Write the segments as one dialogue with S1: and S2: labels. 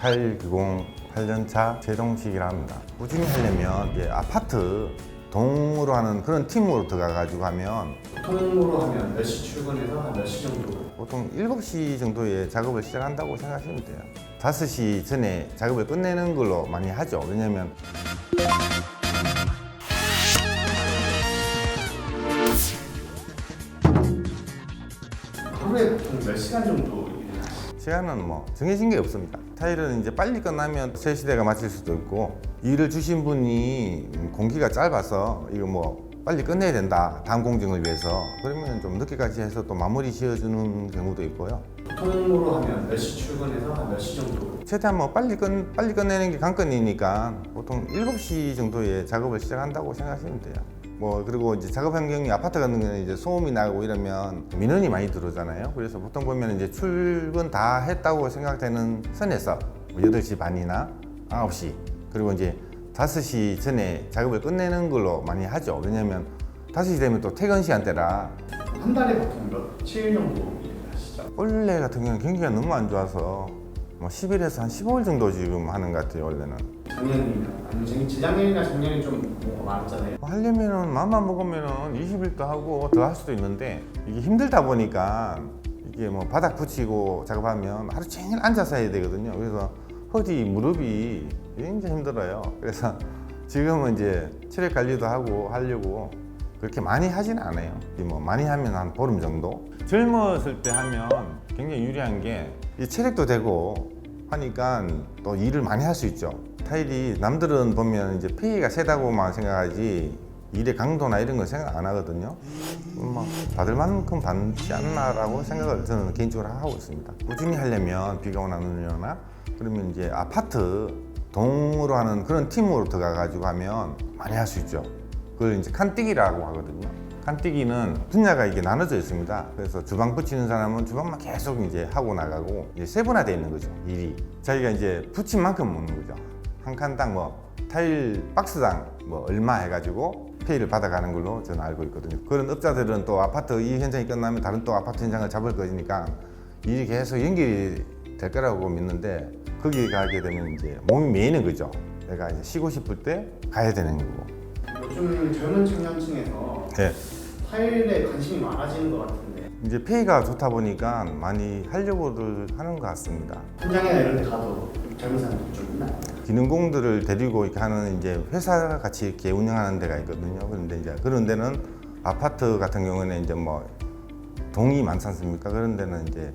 S1: 타일 8년차 제동식이라 합니다. 꾸준히 하려면 이제 아파트 동으로 하는 그런 팀으로 들어가가지고 하면
S2: 보통으로 하면 몇 시 출근해서 한 몇 시 정도?
S1: 보통 7시 정도에 작업을 시작한다고 생각하시면 돼요. 5시 전에 작업을 끝내는 걸로 많이 하죠. 왜냐면
S2: 하루에 보통 몇 시간 정도 일을 하시죠?
S1: 시간은 뭐 정해진 게 없습니다. 타일은 이제 빨리 끝나면 새 시대가 마칠 수도 있고, 일을 주신 분이 공기가 짧아서 이거 뭐 빨리 끝내야 된다, 다음 공정을 위해서, 그러면 좀 늦게까지 해서 또 마무리 지어주는 경우도 있고요.
S2: 보통으로 하면 몇 시 출근해서 한 몇 시 정도?
S1: 최대한 뭐 빨리 끝내는 게 관건이니까 보통 7시 정도에 작업을 시작한다고 생각하시면 돼요. 뭐 그리고 이제 작업 환경이 아파트 같은 경우는 이제 소음이 나고 이러면 민원이 많이 들어오잖아요. 그래서 보통 보면 이제 출근 다 했다고 생각되는 선에서 뭐 8시 반이나 9시, 그리고 이제 5시 전에 작업을 끝내는 걸로 많이 하죠. 왜냐면 5시 되면 또 퇴근 시간대라.
S2: 한 달에 보통 며칠 정도 일을 하시죠?
S1: 원래 같은 경우는 경기가 너무 안 좋아서 뭐 10일에서 한 15일 정도 지금 하는 것 같아요. 원래는
S2: 작년이나 아니면 재작년이나 작년이 좀 뭐가 많았잖아요.
S1: 하려면은 맘만 먹으면은 20일도 하고 더 할 수도 있는데, 이게 힘들다 보니까 이게 뭐 바닥 붙이고 작업하면 하루 종일 앉아서 해야 되거든요. 그래서 허리, 무릎이 굉장히 힘들어요. 그래서 지금은 이제 체력 관리도 하고 하려고 그렇게 많이 하지는 않아요. 뭐 많이 하면 한 보름 정도. 젊었을 때 하면 굉장히 유리한 게 이 체력도 되고 하니까 또 일을 많이 할 수 있죠. 타일이 남들은 보면 이제 페이가 세다고만 생각하지 일의 강도나 이런 건 생각 안 하거든요. 뭐 받을 만큼 받지 않나라고 생각을 저는 개인적으로 하고 있습니다. 꾸준히 하려면 비가 오나 눈이 오나 그러면 이제 아파트 동으로 하는 그런 팀으로 들어가 가지고 하면 많이 할 수 있죠. 그걸 이제 칸뛰기라고 하거든요. 칸뛰기는 분야가 이게 나눠져 있습니다. 그래서 주방 붙이는 사람은 주방만 계속 이제 하고 나가고, 이제 세분화되어 있는 거죠, 일이. 자기가 이제 붙인 만큼 먹는 거죠. 한 칸당 뭐 타일 박스당 뭐 얼마 해가지고 페이를 받아가는 걸로 저는 알고 있거든요. 그런 업자들은 또 아파트 이 현장이 끝나면 다른 또 아파트 현장을 잡을 거니까 일이 계속 연결이 될 거라고 믿는데, 거기 가게 되면 이제 몸이 메이는 거죠. 내가 이제 쉬고 싶을 때 가야 되는 거고.
S2: 요즘 젊은 청년층에서
S1: 네.
S2: 타일에 관심이 많아지는 것 같은데
S1: 이제 페이가 좋다 보니까 많이 하려고들 하는 것 같습니다.
S2: 현장이나 이런 데 가도 젊은 사람들 좀 있나요?
S1: 기능공들을 데리고 이렇게 하는 이제 회사 같이 이렇게 운영하는 데가 있거든요. 그런데 이제 그런 데는 아파트 같은 경우는 이제 뭐 동이 많지 않습니까? 그런 데는 이제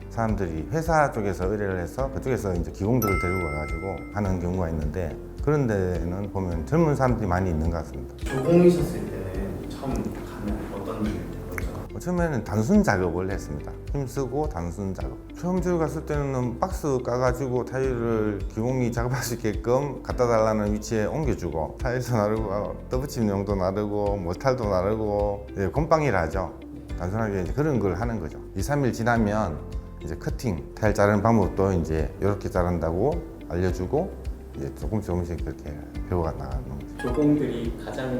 S1: 사람들이 회사 쪽에서 의뢰를 해서 그쪽에서 이제 기공들을 데리고 와가지고 하는 경우가 있는데, 그런 데는 보면 젊은 사람들이 많이 있는 것 같습니다.
S2: 조공이셨을 때는 처음 가면 어떤 일을 했죠?
S1: 처음에는 단순 작업을 했습니다. 힘쓰고 단순 작업. 처음 들어갔을 때는 박스 까가지고 타일을 기공이 작업할 수 있게끔 갖다 달라는 위치에 옮겨주고, 타일도 나르고 떠붙이는 용도 나르고 모탈도 나르고, 곰팡이를 하죠. 단순하게 이제 그런 걸 하는 거죠. 2, 3일 지나면 이제 커팅, 타일 자르는 방법도 이제 이렇게 자른다고 알려주고, 이제 조금씩 그렇게 배워가 나가는 거죠.
S3: 조공들이 가장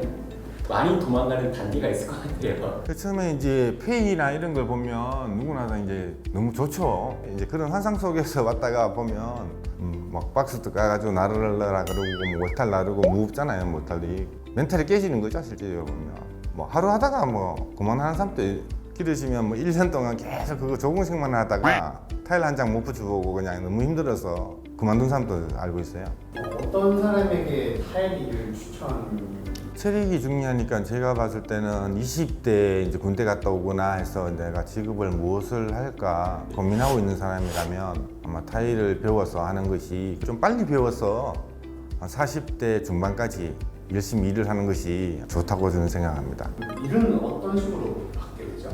S3: 많이 도망가는 단계가 있을 것 같아요.
S1: 처음에 이제 페이나 이런 걸 보면 누구나 다 이제 너무 좋죠. 이제 그런 환상 속에서 왔다가 보면 막 박스도 까가지고 나르라 그러고 뭐 모탈 나르고 무겁잖아요. 모탈이 멘탈이 깨지는 거죠, 실제로 보면. 뭐 하루 하다가 뭐 그만하는 사람도 길어지면 뭐 1년 동안 계속 그거 조공식만 하다가 타일 한 장 못 붙여보고 그냥 너무 힘들어서 그만둔 사람도 알고 있어요.
S2: 어떤 사람에게 타일 일을
S1: 체력이 중요하니까 제가 봤을 때는 20대 이제 군대 갔다 오거나 해서 내가 직업을 무엇을 할까 고민하고 있는 사람이라면 아마 타일을 배워서 하는 것이, 좀 빨리 배워서 한 40대 중반까지 열심히 일을 하는 것이 좋다고 저는 생각합니다.
S2: 일은 어떤 식으로 받게 되죠?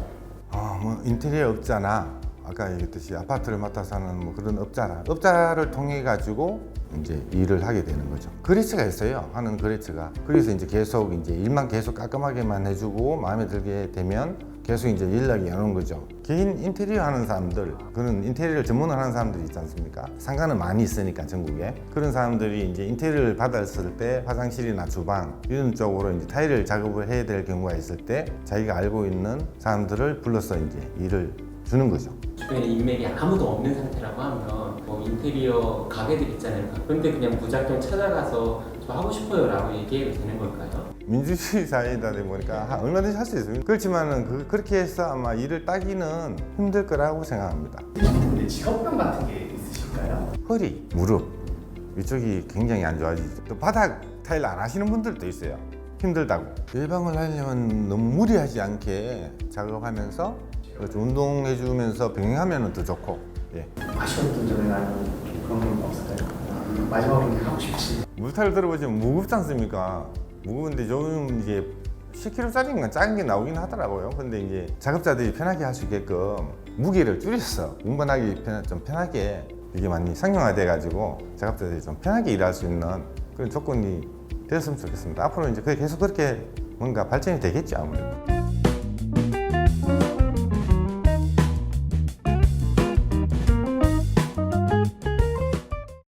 S1: 뭐 인테리어 업자나 아까 얘기했듯이 아파트를 맡아서 하는 뭐 그런 업자를 통해 가지고 이제 일을 하게 되는 거죠. 거래처가 있어요. 하는 거래처가. 그래서 이제 계속 이제 일만 계속 깔끔하게만 해주고 마음에 들게 되면 계속 이제 연락이 안 오는 거죠. 개인 인테리어 하는 사람들, 그런 인테리어를 전문을 하는 사람들이 있지 않습니까? 상가는 많이 있으니까 전국에. 그런 사람들이 이제 인테리어를 받았을 때 화장실이나 주방 이런 쪽으로 이제 타일을 작업을 해야 될 경우가 있을 때 자기가 알고 있는 사람들을 불러서 이제 일을 주는 거죠.
S3: 주변에 인맥이 아무도 없는 상태라고 하면 뭐 인테리어 가게들 있잖아요. 그런데 그냥 무작정 찾아가서 저 하고 싶어요라고 얘기해도 되는 걸까요?
S1: 민주주의 사회이다 보니까 얼마든지 할 수 있어요. 그렇지만은 그렇게 해서 아마 일을 따기는 힘들 거라고 생각합니다.
S2: 근데 직업병 같은 게 있으실까요?
S1: 허리, 무릎 이쪽이 굉장히 안 좋아지죠. 또 바닥 타일 안 하시는 분들도 있어요. 힘들다고. 예방을 하려면 너무 무리하지 않게 작업하면서 좀 운동해주면서 병행하면 더 좋고. 예.
S2: 아쉬웠던 점이나 아니면 좀 그런 건 없을까요? 마지막으로 하고 싶지.
S1: 물타를 들어보시면 무겁지 않습니까? 무거운데 좀 이제 10kg짜리인가 작은 게 나오긴 하더라고요. 근데 이제 작업자들이 편하게 할 수 있게끔 무게를 줄였어. 운반하기 좀 편하게 이게 많이 상용화돼 가지고 작업자들이 좀 편하게 일할 수 있는 그런 조건이 되었으면 좋겠습니다. 앞으로 이제 계속 그렇게 뭔가 발전이 되겠죠, 아무래도.